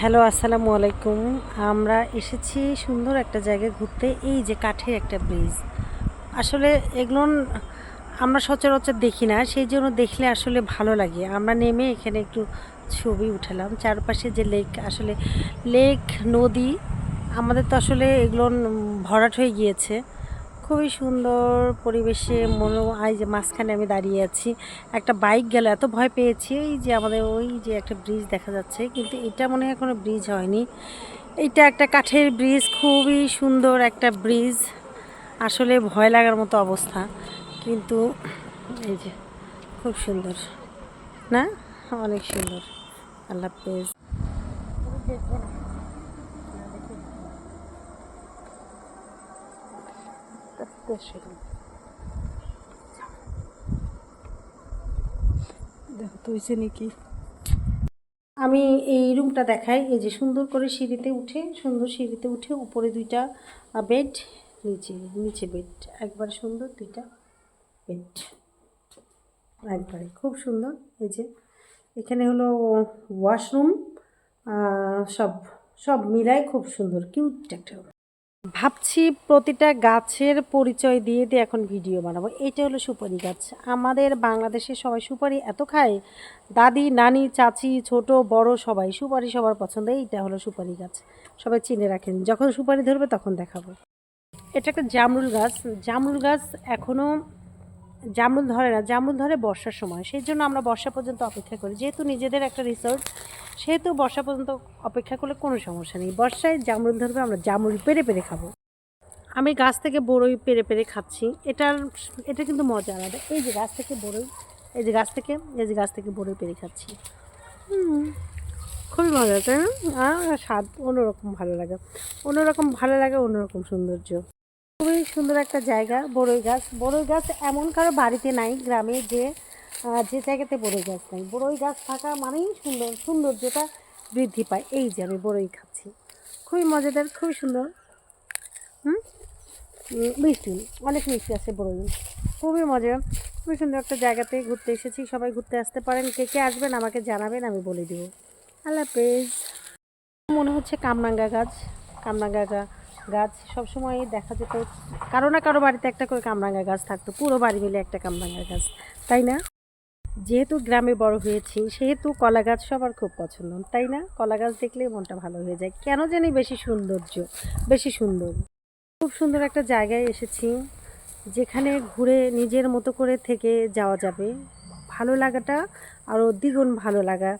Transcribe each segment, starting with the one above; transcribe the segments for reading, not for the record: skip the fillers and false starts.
Hello, আসসালামু আলাইকুম। আমরা এসেছি সুন্দর একটা জায়গায় ঘুরতে। এই যে কাঠের একটা ব্রিজ। আসলে এগুলো আমরা সচরাচর দেখি না, সেই জন্য দেখলে আসলে ভালো লাগে। আমরা নেমে এখানে একটু ছবি উঠালাম। চারপাশে যে লেক, আসলে লেক, নদী, আমাদের তো আসলে এগুলো ভরাট হয়ে গিয়েছে। খুবই সুন্দর পরিবেশে এই যে মাঝখানে আমি দাঁড়িয়ে আছি, একটা বাইক গেল, এত ভয় পেয়েছি। এই যে আমাদের ওই যে একটা ব্রিজ দেখা যাচ্ছে, কিন্তু এটা মনে হয় এখনো ব্রিজ হয়নি। এইটা একটা কাঠের ব্রিজ, খুবই সুন্দর একটা ব্রিজ। আসলে ভয় লাগার মতো অবস্থা, কিন্তু এই যে খুব সুন্দর না, অনেক সুন্দর। আল্লাহ হাফেজ। দেখো তো হয়েছে নাকি। আমি এই রুমটা দেখাই। এই যে সুন্দর করে সিঁড়িতে উঠে, সুন্দর সিঁড়িতে উঠে উপরে দুইটা বেড, নিচে নিচে বেড, একবারে সুন্দর দুইটা বেড, একবারে খুব সুন্দর। এই যে এখানে হলো ওয়াশরুম, সব সব মিলাই খুব সুন্দর, কিউট একটা room। ভাবছি প্রতিটা গাছের পরিচয় দিয়ে দিয়ে এখন ভিডিও বানাবো। এটা হলো সুপারি গাছ। আমাদের বাংলাদেশে সবাই সুপারি এত খায়, দাদি, নানি, চাচি, ছোট বড় সবাই সুপারি, সবার পছন্দ। এইটা হলো সুপারি গাছ, সবাই চিনে রাখেন। যখন সুপারি ধরবে তখন দেখাবো। এটা একটা জামরুল গাছ। জামরুল গাছ এখনও জামরুল ধরে না, জামরুল ধরে বর্ষার সময়। সেই জন্য আমরা বর্ষা পর্যন্ত অপেক্ষা করি, যেহেতু নিজেদের একটা রিসোর্ট, সেহেতু বর্ষা পর্যন্ত অপেক্ষা করলে কোনো সমস্যা নেই। বর্ষায় জামরুল ধরবে, আমরা জামরুল পেরে পেরে খাবো। আমি গাছ থেকে বড়ই পেরে পেরে খাচ্ছি। এটা কিন্তু মজা আলাদা। এই যে গাছ থেকে বড়ই, এই যে গাছ থেকে, এই যে গাছ থেকে বড়ই পেরে খাচ্ছি। খুবই মজা, তাই না? আর স্বাদ অন্যরকম ভালো লাগে, অন্যরকম ভালো লাগে, অন্যরকম সৌন্দর্য। খুবই সুন্দর একটা জায়গা। বড়ই গাছ, বড়ই গাছ এমন কারো বাড়িতে নাই গ্রামে যে যে জায়গাতে বড়ই গাছ নাই। বড়ই গাছ থাকা মানেই সৌন্দর্যটা বৃদ্ধি পায়। এই যে আমি বড়ই খাচ্ছি, খুবই মজাদার, খুবই সুন্দর। মিষ্টি, অনেক মিষ্টি আছে বড়ই, খুবই মজা। খুবই সুন্দর একটা জায়গাতে ঘুরতে এসেছি। সবাই ঘুরতে আসতে পারেন। কে কে আসবেন আমাকে জানাবেন, আমি বলে দেবো। আল্লাহ হাফেজ। মনে হচ্ছে কামরাঙ্গা গাছ। কামরাঙ্গা গাছ সবসময় দেখা যেত, কারো না কারো বাড়িতে একটা করে কামরাঙ্গা গাছ থাকতো, পুরো বাড়ি মিলে একটা কামরাঙ্গা গাছ, তাই না? যেহেতু গ্রামে বড় হয়েছি, সেহেতু কলা গাছ সবার খুব পছন্দ, তাই না? কলা গাছ দেখলেই মনটা ভালো হয়ে যায়, কেন জানি বেশি সৌন্দর্য, বেশি সুন্দর। খুব সুন্দর একটা জায়গায় এসেছি, যেখানে ঘুরে নিজের মতো করে থেকে যাওয়া যাবে। ভালো লাগাটা আরও দ্বিগুণ ভালো লাগা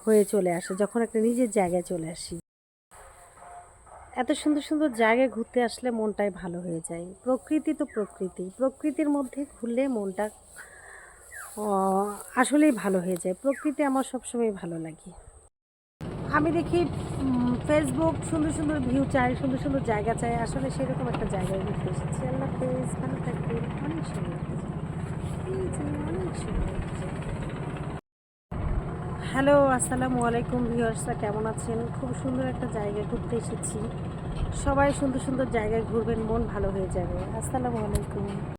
হয়ে চলে আসে যখন একটা নিজের জায়গায় চলে আসি। এত সুন্দর সুন্দর জায়গায় ঘুরতে আসলে মনটাই ভালো হয়ে যায়। প্রকৃতি তো প্রকৃতি, প্রকৃতির মধ্যে ঘুরলে মনটা আসলেই ভালো হয়ে যায়। প্রকৃতি আমার সবসময় ভালো লাগে। আমি দেখি ফেসবুক, সুন্দর সুন্দর ভিউ চাই, সুন্দর সুন্দর জায়গা চাই। আসলে সেরকম একটা জায়গায় ঘুরতে এসেছি। আল্লাহ হাফেজ, ভালো থাকবেন। অনেক সুন্দর, এই যে অনেক সুন্দর। হ্যালো, আসসালামু আলাইকুম ভিউয়ার্সরা, কেমন আছেন? খুব সুন্দর একটা জায়গায় ঘুরতে এসেছি। সবাই সুন্দর সুন্দর জায়গায় ঘুরবেন, মন ভালো হয়ে যাবে। আসসালামু আলাইকুম।